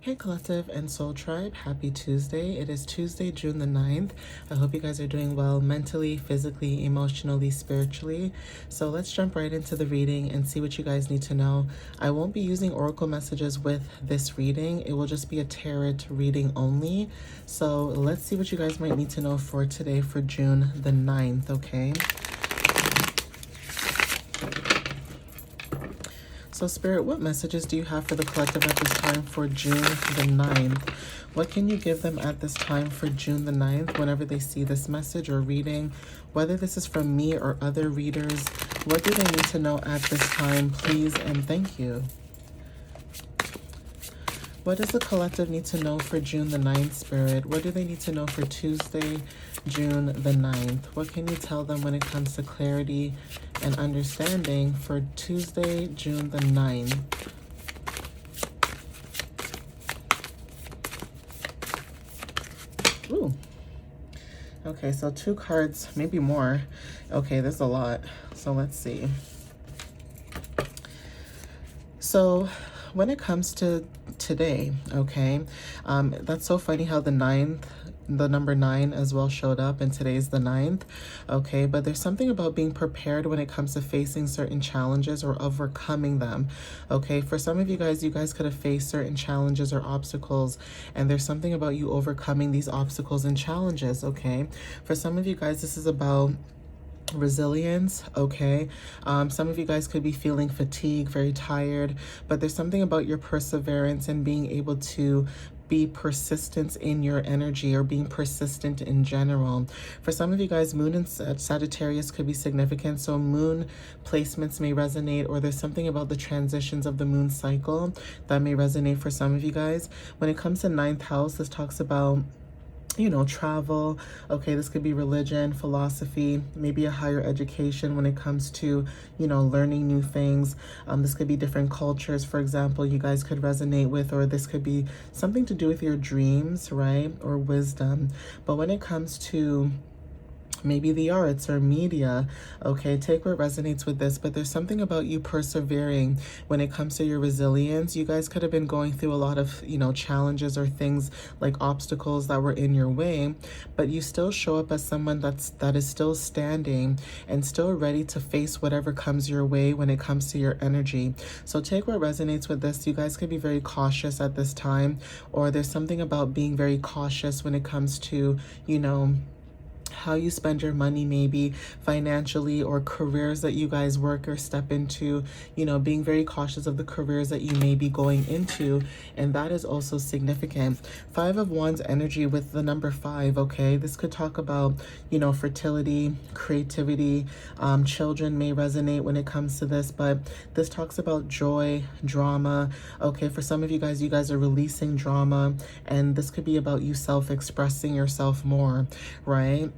Hey Collective and Soul Tribe, happy Tuesday. It is Tuesday, June the 9th. I hope you guys are doing well mentally, physically, emotionally, spiritually. So let's jump right into the reading and see what you guys need to know. I won't be using oracle messages with this reading. It will just be a tarot reading only. So let's see what you guys might need to know for today for June the 9th, okay? So Spirit, what messages do you have for the collective at this time for June the 9th? What can you give them at this time for June the 9th whenever they see this message or reading? Whether this is from me or other readers, what do they need to know at this time, please and thank you? What does the collective need to know for June the 9th, Spirit? What do they need to know for Tuesday, June the 9th? What can you tell them when it comes to clarity and understanding for Tuesday, June the 9th? Ooh. Okay, so 2 cards, maybe more. Okay, there's a lot. So let's see. So when it comes to today, okay, that's so funny how the number 9 as well showed up, and today's the 9th, okay? But there's something about being prepared when it comes to facing certain challenges or overcoming them, okay? For some of you guys could have faced certain challenges or obstacles, and there's something about you overcoming these obstacles and challenges, okay? For some of you guys, this is about resilience, okay? Some of you guys could be feeling fatigue, very tired, but there's something about your perseverance and being able to be persistent in your energy or being persistent in general. For some of you guys, Moon and Sagittarius could be significant, so Moon placements may resonate, or there's something about the transitions of the Moon cycle that may resonate for some of you guys. When it comes to 9th house, this talks about travel, okay? This could be religion, philosophy, maybe a higher education when it comes to, learning new things. This could be different cultures, for example, you guys could resonate with, or this could be something to do with your dreams, right? Or wisdom. But when it comes to maybe the arts or media, okay, take what resonates with this, but there's something about you persevering when it comes to your resilience. You guys could have been going through a lot of, challenges or things like obstacles that were in your way, but you still show up as someone that is still standing and still ready to face whatever comes your way when it comes to your energy. So take what resonates with this. You guys could be very cautious at this time, or there's something about being very cautious when it comes to, how you spend your money, maybe financially, or careers that you guys work or step into, being very cautious of the careers that you may be going into, and that is also significant. 5 of Wands energy with the number 5, okay? This could talk about, fertility, creativity, children may resonate when it comes to this, but this talks about joy, drama, okay? For some of you guys are releasing drama, and this could be about you self-expressing yourself more, right?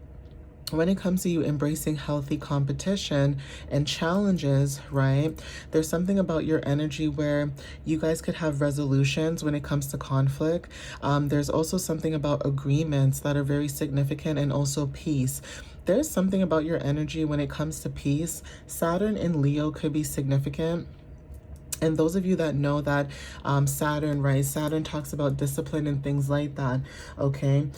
When it comes to you embracing healthy competition and challenges, right? There's something about your energy where you guys could have resolutions when it comes to conflict. There's also something about agreements that are very significant, and also peace. There's something about your energy when it comes to peace. Saturn in Leo could be significant. And those of you that know that Saturn, right? Saturn talks about discipline and things like that, okay?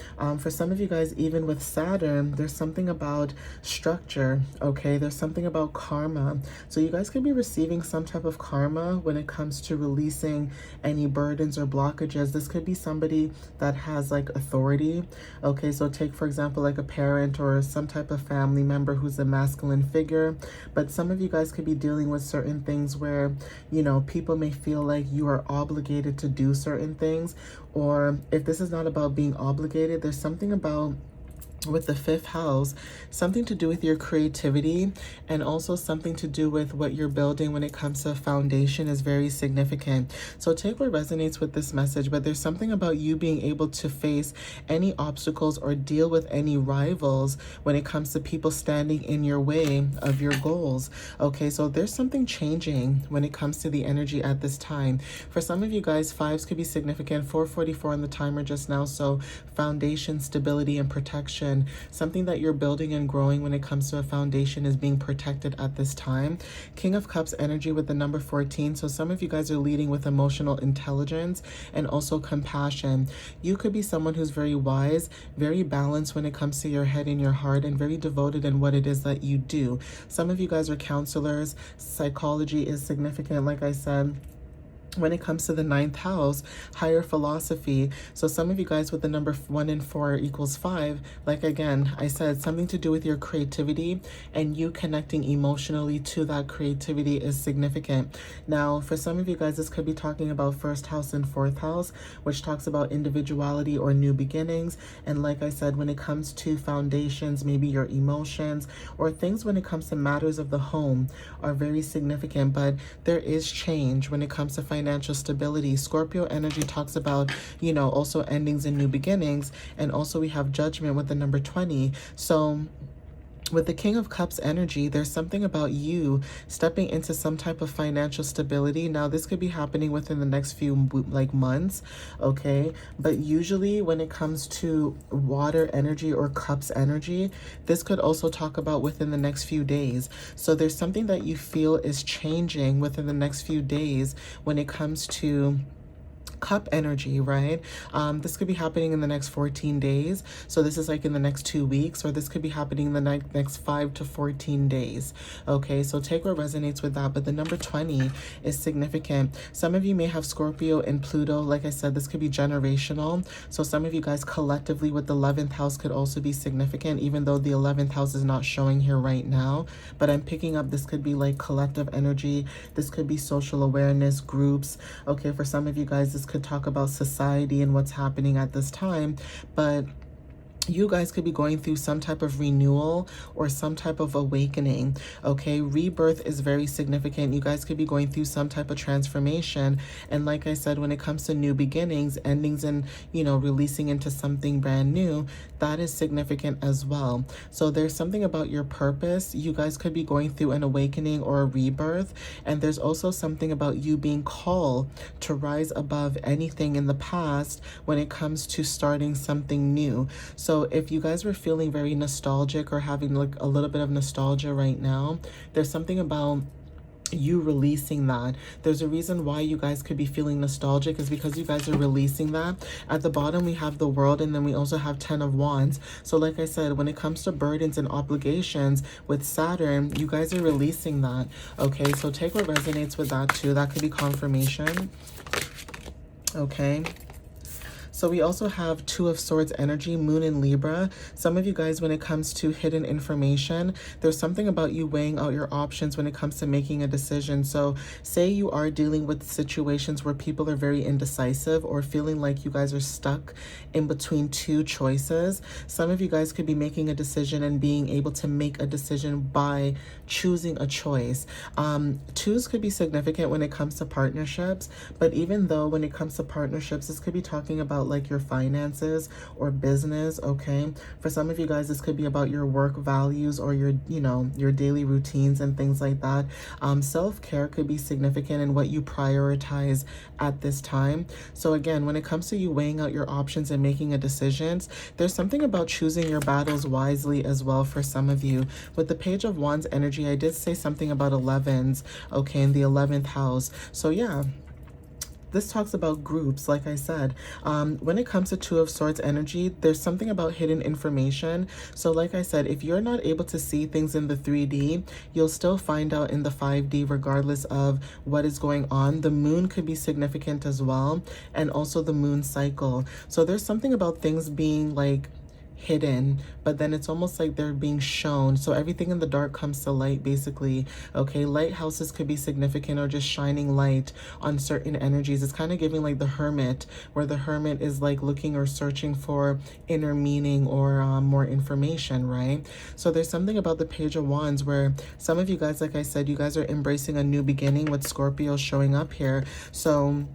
For some of you guys, even with Saturn, there's something about structure, okay? There's something about karma. So you guys could be receiving some type of karma when it comes to releasing any burdens or blockages. This could be somebody that has like authority, okay? So take, for example, like a parent or some type of family member who's a masculine figure. But some of you guys could be dealing with certain things where, people may feel like you are obligated to do certain things, or if this is not about being obligated, there's something about with the 5th house, something to do with your creativity, and also something to do with what you're building when it comes to foundation is very significant. So take what resonates with this message, but there's something about you being able to face any obstacles or deal with any rivals when it comes to people standing in your way of your goals. Okay, so there's something changing when it comes to the energy at this time. For some of you guys, 5s could be significant. 4:44 on the timer just now, so foundation, stability, and protection foundation. Something that you're building and growing when it comes to a foundation is being protected at this time. King of Cups energy with the number 14. So some of you guys are leading with emotional intelligence and also compassion. You could be someone who's very wise, very balanced when it comes to your head and your heart, and very devoted in what it is that you do. Some of you guys are counselors. Psychology is significant, like I said. When it comes to the 9th house, higher philosophy. So some of you guys with the number 1 and 4 equals 5, like again, I said, something to do with your creativity and you connecting emotionally to that creativity is significant. Now, for some of you guys, this could be talking about 1st house and 4th house, which talks about individuality or new beginnings. And like I said, when it comes to foundations, maybe your emotions or things when it comes to matters of the home are very significant, but there is change when it comes to financial stability. Scorpio energy talks about, you know, also endings and new beginnings. And also we have judgment with the number 20. So with the King of Cups energy, there's something about you stepping into some type of financial stability. Now, this could be happening within the next few months, okay? But usually when it comes to water energy or cups energy, this could also talk about within the next few days. So there's something that you feel is changing within the next few days when it comes to cup energy, right? This could be happening in the next 14 days. So this is like in the next 2 weeks, or this could be happening in the next 5 to 14 days. Okay, so take what resonates with that. But the number 20 is significant. Some of you may have Scorpio and Pluto. Like I said, this could be generational. So some of you guys collectively with the 11th house could also be significant, even though the 11th house is not showing here right now. But I'm picking up this could be like collective energy. This could be social awareness, groups. Okay, for some of you guys, this could talk about society and what's happening at this time, but you guys could be going through some type of renewal or some type of awakening, okay? Rebirth is very significant. You guys could be going through some type of transformation. And like I said, when it comes to new beginnings, endings, and, you know, releasing into something brand new, that is significant as well. So there's something about your purpose. You guys could be going through an awakening or a rebirth. And there's also something about you being called to rise above anything in the past when it comes to starting something new. So if you guys were feeling very nostalgic or having like a little bit of nostalgia right now, there's something about you releasing that. There's a reason why you guys could be feeling nostalgic is because you guys are releasing that. At the bottom, we have the World, and then we also have 10 of Wands. So like I said, when it comes to burdens and obligations with Saturn, you guys are releasing that. Okay, so take what resonates with that too. That could be confirmation. Okay. So we also have 2 of Swords energy, Moon in Libra. Some of you guys, when it comes to hidden information, there's something about you weighing out your options when it comes to making a decision. So say you are dealing with situations where people are very indecisive or feeling like you guys are stuck in between 2 choices. Some of you guys could be making a decision and being able to make a decision by choosing a choice. 2s could be significant when it comes to partnerships, but even though when it comes to partnerships, this could be talking about like your finances or business, okay? For some of you guys, this could be about your work values or your, you know, your daily routines and things like that. Self-care could be significant in what you prioritize at this time. So again, when it comes to you weighing out your options and making a decisions, there's something about choosing your battles wisely as well for some of you. With the Page of Wands energy, I did say something about 11s, okay, in the 11th house. So yeah, this talks about groups, like I said. When it comes to 2 of Swords energy, there's something about hidden information. So like I said, if you're not able to see things in the 3D, you'll still find out in the 5D regardless of what is going on. The moon could be significant as well, and also the moon cycle. So there's something about things being like hidden, but then it's almost like they're being shown. So everything in the dark comes to light, basically. Okay, lighthouses could be significant or just shining light on certain energies. It's kind of giving like the Hermit, where the Hermit is like looking or searching for inner meaning or more information, right? So there's something about the Page of Wands where some of you guys, like I said, you guys are embracing a new beginning with Scorpio showing up here. So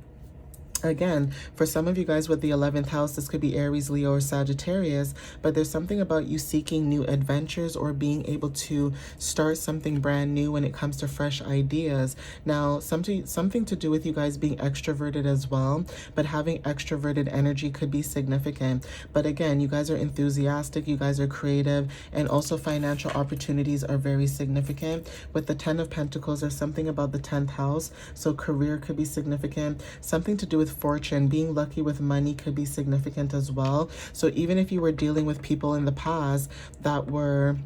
Again, for some of you guys with the 11th house, this could be Aries, Leo, or Sagittarius, but there's something about you seeking new adventures or being able to start something brand new when it comes to fresh ideas. Now, something to do with you guys being extroverted as well, but having extroverted energy could be significant. But again, you guys are enthusiastic, you guys are creative, and also financial opportunities are very significant. With the 10 of Pentacles, there's something about the 10th house, so career could be significant. Something to do with fortune, being lucky with money could be significant as well. So even if you were dealing with people in the past that were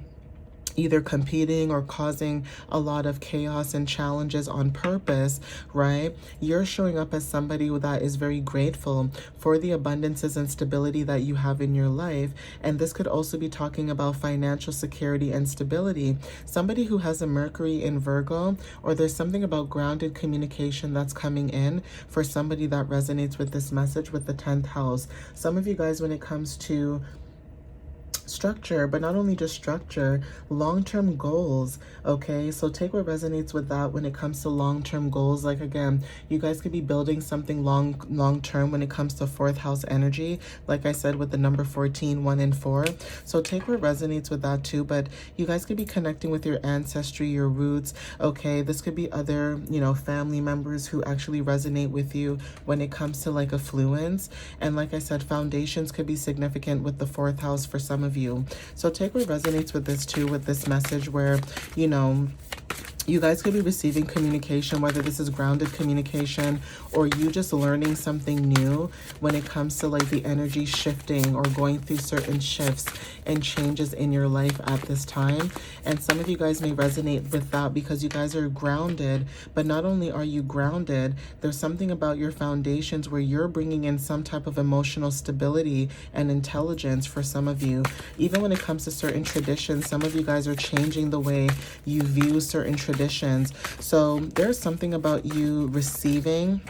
either competing or causing a lot of chaos and challenges on purpose, right? You're showing up as somebody that is very grateful for the abundances and stability that you have in your life. And this could also be talking about financial security and stability. Somebody who has a Mercury in Virgo, or there's something about grounded communication that's coming in for somebody that resonates with this message with the 10th house. Some of you guys, when it comes to structure, but not only just structure, long-term goals. Okay, so take what resonates with that when it comes to long-term goals. Like, again, you guys could be building something long-term when it comes to 4th house energy, like I said, with the number 14, 1 and 4. So take what resonates with that too. But you guys could be connecting with your ancestry, your roots. Okay, this could be other, family members who actually resonate with you when it comes to like affluence. And like I said, foundations could be significant with the 4th house for some of you. So take what resonates with this too, with this message where, you guys could be receiving communication, whether this is grounded communication or you just learning something new when it comes to like the energy shifting or going through certain shifts and changes in your life at this time. And some of you guys may resonate with that because you guys are grounded, but not only are you grounded, there's something about your foundations where you're bringing in some type of emotional stability and intelligence for some of you. Even when it comes to certain traditions, some of you guys are changing the way you view certain traditions. So there's something about you receiving,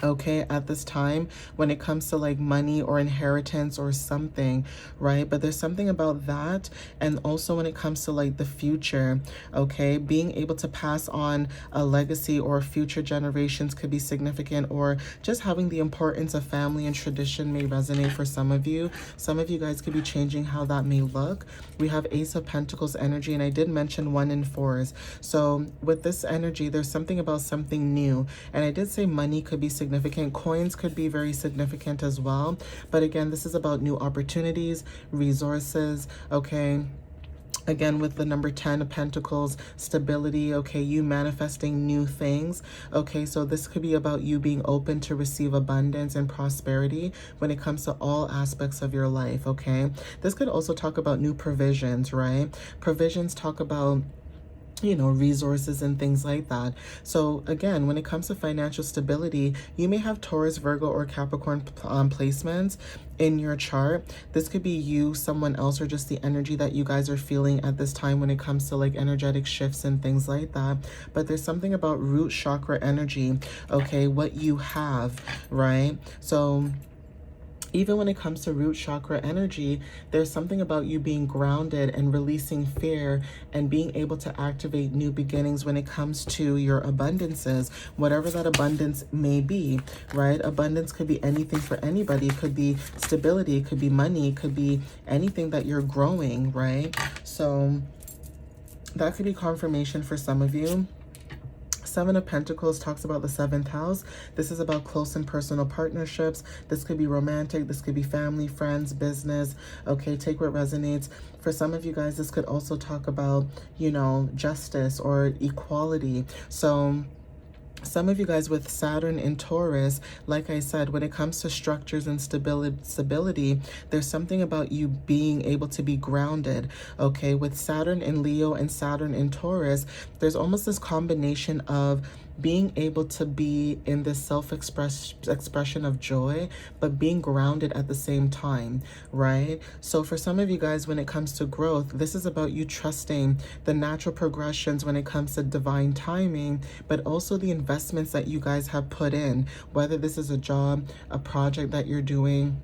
okay, at this time when it comes to like money or inheritance or something, right? But there's something about that. And also when it comes to like the future, okay, being able to pass on a legacy or future generations could be significant, or just having the importance of family and tradition may resonate for some of you. Some of you guys could be changing how that may look. We have Ace of Pentacles energy, and I did mention 1 and 4s. So with this energy, there's something about something new. And I did say money could be significant. Coins could be very significant as well. But again, this is about new opportunities, resources, okay? Again, with the number 10 of Pentacles, stability, okay, you manifesting new things, okay? So this could be about you being open to receive abundance and prosperity when it comes to all aspects of your life, okay? This could also talk about new provisions, right? Provisions talk about resources and things like that. So again, when it comes to financial stability, you may have Taurus, Virgo, or Capricorn placements in your chart. This could be you, someone else, or just the energy that you guys are feeling at this time when it comes to like energetic shifts and things like that. But there's something about root chakra energy, okay, what you have, right? So even when it comes to root chakra energy, there's something about you being grounded and releasing fear and being able to activate new beginnings when it comes to your abundances, whatever that abundance may be, right? Abundance could be anything for anybody. It could be stability, it could be money, it could be anything that you're growing, right? So that could be confirmation for some of you. 7 of Pentacles talks about the 7th house. This is about close and personal partnerships. This could be romantic. This could be family, friends, business. Okay, take what resonates. For some of you guys, this could also talk about, justice or equality. So some of you guys with Saturn in Taurus, like I said, when it comes to structures and stability, there's something about you being able to be grounded, okay? With Saturn in Leo and Saturn in Taurus, there's almost this combination of being able to be in this self-expression of joy, but being grounded at the same time, right? So for some of you guys, when it comes to growth, this is about you trusting the natural progressions when it comes to divine timing, but also the investments that you guys have put in, whether this is a job, a project that you're doing,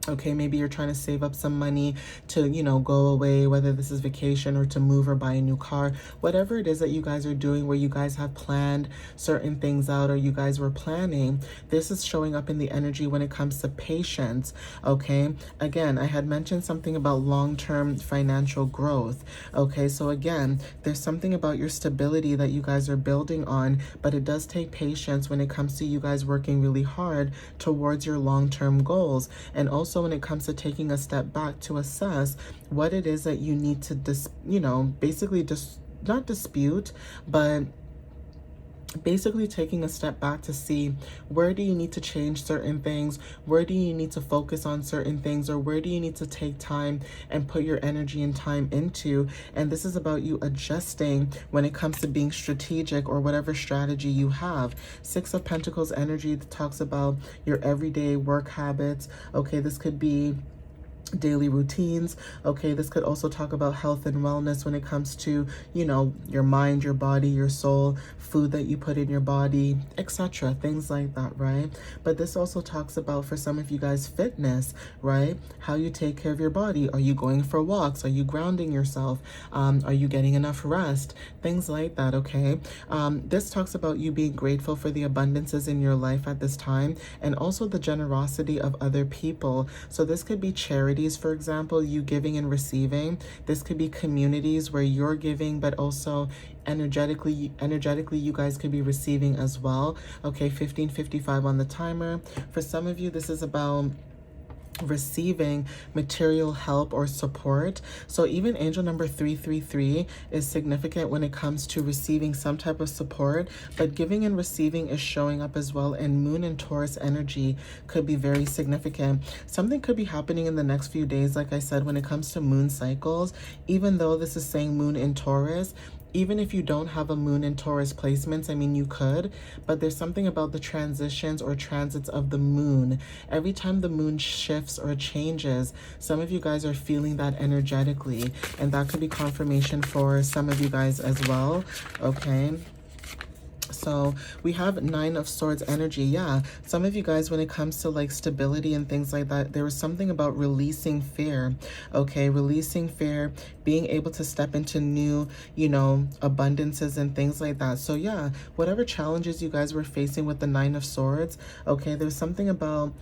Okay, maybe you're trying to save up some money to, go away, whether this is vacation or to move or buy a new car, whatever it is that you guys are doing where you guys have planned certain things out or you guys were planning. This is showing up in the energy when it comes to patience. Okay, again, I had mentioned something about long-term financial growth. Okay, so again, there's something about your stability that you guys are building on, but it does take patience when it comes to you guys working really hard towards your long-term goals. And also when it comes to taking a step back to assess what it is that you need to basically just not dispute, but basically taking a step back to see where do you need to change certain things, where do you need to focus on certain things, or where do you need to take time and put your energy and time into. And this is about you adjusting when it comes to being strategic or whatever strategy you have. Six of Pentacles energy talks about your everyday work habits. Okay, this could be daily routines. Okay, this could also talk about health and wellness when it comes to, your mind, your body, your soul, food that you put in your body, etc. Things like that, right? But this also talks about, for some of you guys, fitness, right? How you take care of your body. Are you going for walks? Are you grounding yourself? Are you getting enough rest? Things like that, okay? This talks about you being grateful for the abundances in your life at this time and also the generosity of other people. So this could be charity, for example, you giving and receiving. This could be communities where you're giving, but also energetically you guys could be receiving as well. Okay, 15:55 on the timer. For some of you, this is about receiving material help or support. So even angel number 333 is significant when it comes to receiving some type of support, but giving and receiving is showing up as well. And Moon and Taurus energy could be very significant. Something could be happening in the next few days, like I said, when it comes to moon cycles. Even though this is saying Moon in Taurus, even if you don't have a Moon in Taurus placements, I mean, you could, but there's something about the transitions or transits of the moon. Every time the moon shifts or changes, some of you guys are feeling that energetically, and that could be confirmation for some of you guys as well, okay? So we have Nine of Swords energy. Yeah, some of you guys, when it comes to like stability and things like that, there was something about releasing fear. Okay, releasing fear, being able to step into new, abundances and things like that. So yeah, whatever challenges you guys were facing with the Nine of Swords, okay, there's something about,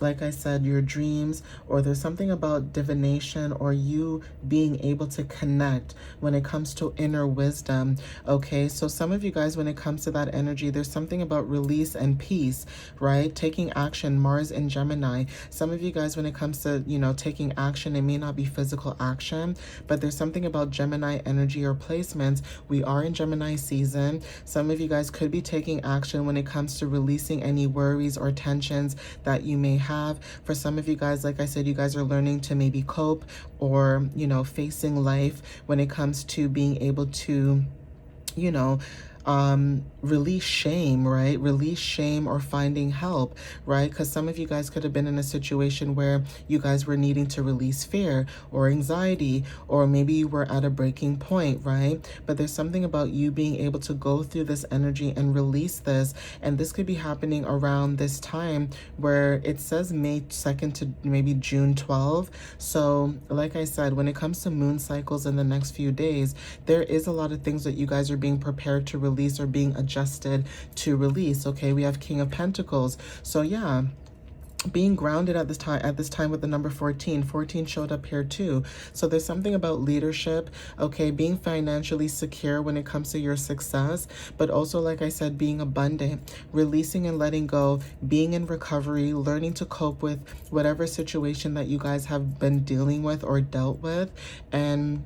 like I said, your dreams, or there's something about divination or you being able to connect when it comes to inner wisdom. Okay, so some of you guys, when it comes to that energy, there's something about release and peace, right? Taking action, Mars and Gemini. Some of you guys, when it comes to, taking action, it may not be physical action, but there's something about Gemini energy or placements. We are in Gemini season. Some of you guys could be taking action when it comes to releasing any worries or tensions that you may have. For some of you guys, like I said, you guys are learning to maybe cope or, facing life when it comes to being able to, release shame, right? Release shame or finding help, right? Because some of you guys could have been in a situation where you guys were needing to release fear or anxiety, or maybe you were at a breaking point, right? But there's something about you being able to go through this energy and release this. And this could be happening around this time where it says May 2nd to maybe June 12th. So like I said, when it comes to moon cycles in the next few days, there is a lot of things that you guys are being prepared to release or being adjusted to release. Okay, we have King of Pentacles. So yeah, being grounded at this time with the number 14 showed up here too. So there's something about leadership, okay, being financially secure when it comes to your success, but also, like I said, being abundant, releasing and letting go, being in recovery, learning to cope with whatever situation that you guys have been dealing with or dealt with. And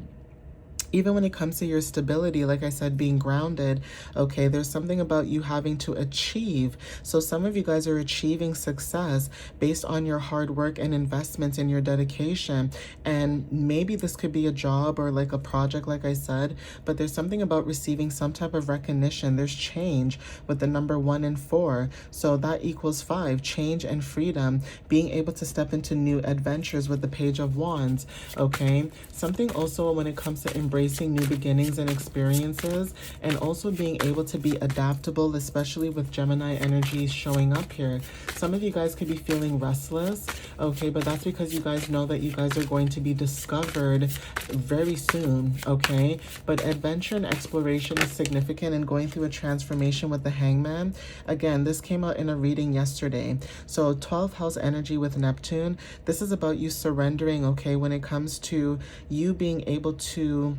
even when it comes to your stability, like I said, being grounded, okay, there's something about you having to achieve. So some of you guys are achieving success based on your hard work and investments and your dedication. And maybe this could be a job or like a project, like I said, but there's something about receiving some type of recognition. There's change with the number 1 and 4. So that equals 5, change and freedom, being able to step into new adventures with the Page of Wands, okay? Something also when it comes to embracing embracing new beginnings and experiences, and also being able to be adaptable, especially with Gemini energy showing up here. Some of you guys could be feeling restless, okay, but that's because you guys know that you guys are going to be discovered very soon, okay? But adventure and exploration is significant, and going through a transformation with the Hangman. Again, this came out in a reading yesterday. So 12th house energy with Neptune. This is about you surrendering, okay, when it comes to you being able to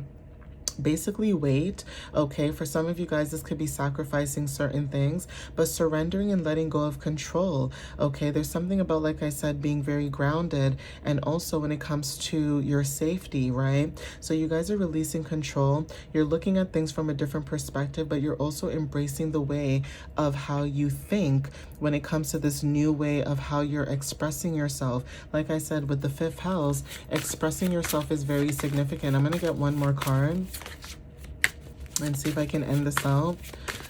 basically wait, okay? For some of you guys, this could be sacrificing certain things, but surrendering and letting go of control, okay? There's something about, like I said, being very grounded, and also when it comes to your safety, right? So you guys are releasing control. You're looking at things from a different perspective, but you're also embracing the way of how you think when it comes to this new way of how you're expressing yourself. Like I said, with the 5th house, expressing yourself is very significant. I'm going to get one more card and see if I can end this out.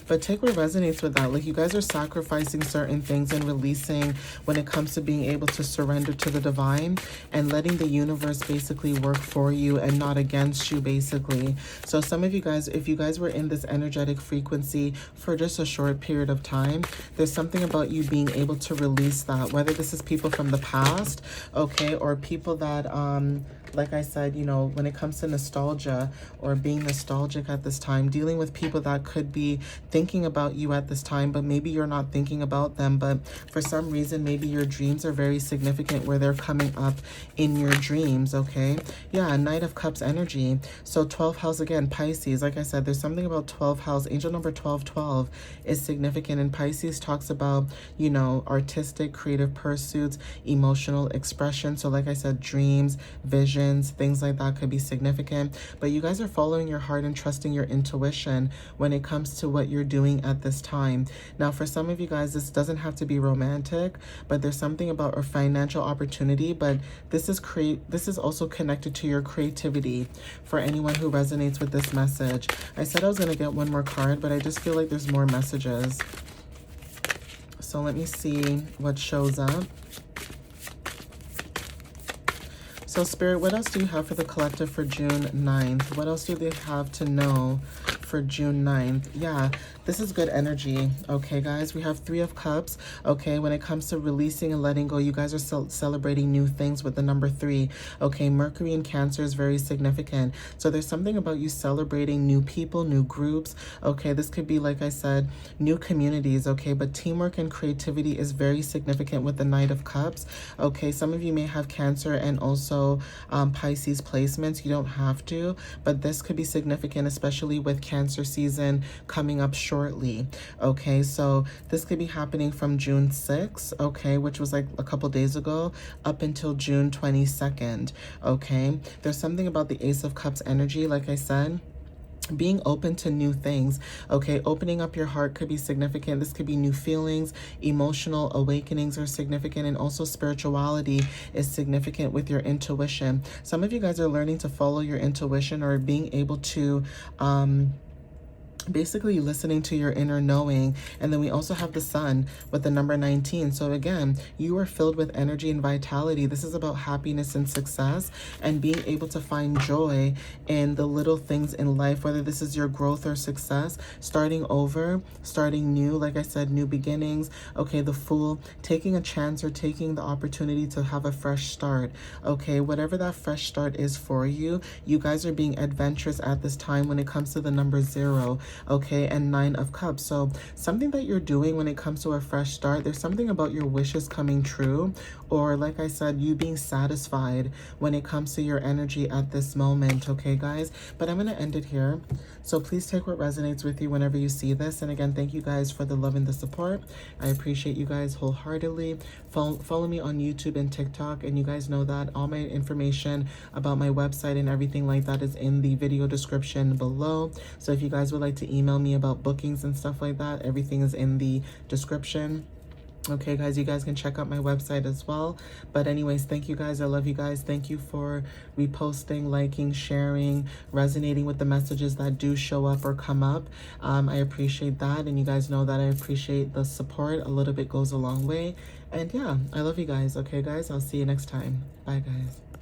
But take what resonates with that. Like, you guys are sacrificing certain things and releasing when it comes to being able to surrender to the divine and letting the universe basically work for you and not against you, basically. So some of you guys, if you guys were in this energetic frequency for just a short period of time, there's something about you being able to release that, whether this is people from the past, okay, or people that like I said, you know, when it comes to nostalgia or being nostalgic at this time, dealing with people that could be thinking about you at this time, but maybe you're not thinking about them, but for some reason, maybe your dreams are very significant where they're coming up in your dreams, okay? Yeah, Knight of Cups energy. So 12th house again, Pisces. Like I said, there's something about 12th house. Angel number 1212 is significant, and Pisces talks about, you know, artistic, creative pursuits, emotional expression. So like I said, dreams, vision, things like that could be significant, but you guys are following your heart and trusting your intuition when it comes to what you're doing at this time. Now, for some of you guys, this doesn't have to be romantic, but there's something about a financial opportunity, but this is also connected to your creativity for anyone who resonates with this message. I said I was going to get one more card, but I just feel like there's more messages. So let me see what shows up. So Spirit, what else do you have for the collective for June 9th? What else do they have to know for June 9th? Yeah, this is good energy. Okay, guys, we have 3 of Cups. Okay, when it comes to releasing and letting go, you guys are celebrating new things with the number 3. Okay, Mercury in Cancer is very significant. So there's something about you celebrating new people, new groups. Okay, this could be, like I said, new communities. Okay, but teamwork and creativity is very significant with the Knight of Cups. Okay, some of you may have Cancer and also Pisces placements. You don't have to, but this could be significant, especially with Cancer season coming up shortly. Okay, so this could be happening from June 6th, okay, which was like a couple days ago, up until June 22nd. Okay, there's something about the Ace of Cups energy, like I said, being open to new things. Okay, opening up your heart could be significant. This could be new feelings, emotional awakenings are significant, and also spirituality is significant with your intuition. Some of you guys are learning to follow your intuition or being able to basically listening to your inner knowing. And then we also have the Sun with the number 19. So again, you are filled with energy and vitality. This is about happiness and success and being able to find joy in the little things in life, whether this is your growth or success, starting over, starting new, like I said, new beginnings. Okay, the Fool, taking a chance or taking the opportunity to have a fresh start. Okay, whatever that fresh start is for you, you guys are being adventurous at this time when it comes to the number 0. Okay, and 9 of Cups. So something that you're doing when it comes to a fresh start, there's something about your wishes coming true, or like I said, you being satisfied when it comes to your energy at this moment. Okay, guys, but I'm going to end it here. So please take what resonates with you whenever you see this. And again, thank you guys for the love and the support. I appreciate you guys wholeheartedly. Follow me on YouTube and TikTok, and you guys know that all my information about my website and everything like that is in the video description below. So if you guys would like to email me about bookings and stuff like that, everything is in the description. Okay, guys, you guys can check out my website as well. But anyways, thank you guys. I love you guys. Thank you for reposting, liking, sharing, resonating with the messages that do show up or come up. I appreciate that. And you guys know that I appreciate the support. A little bit goes a long way. And yeah, I love you guys. Okay, guys, I'll see you next time. Bye, guys.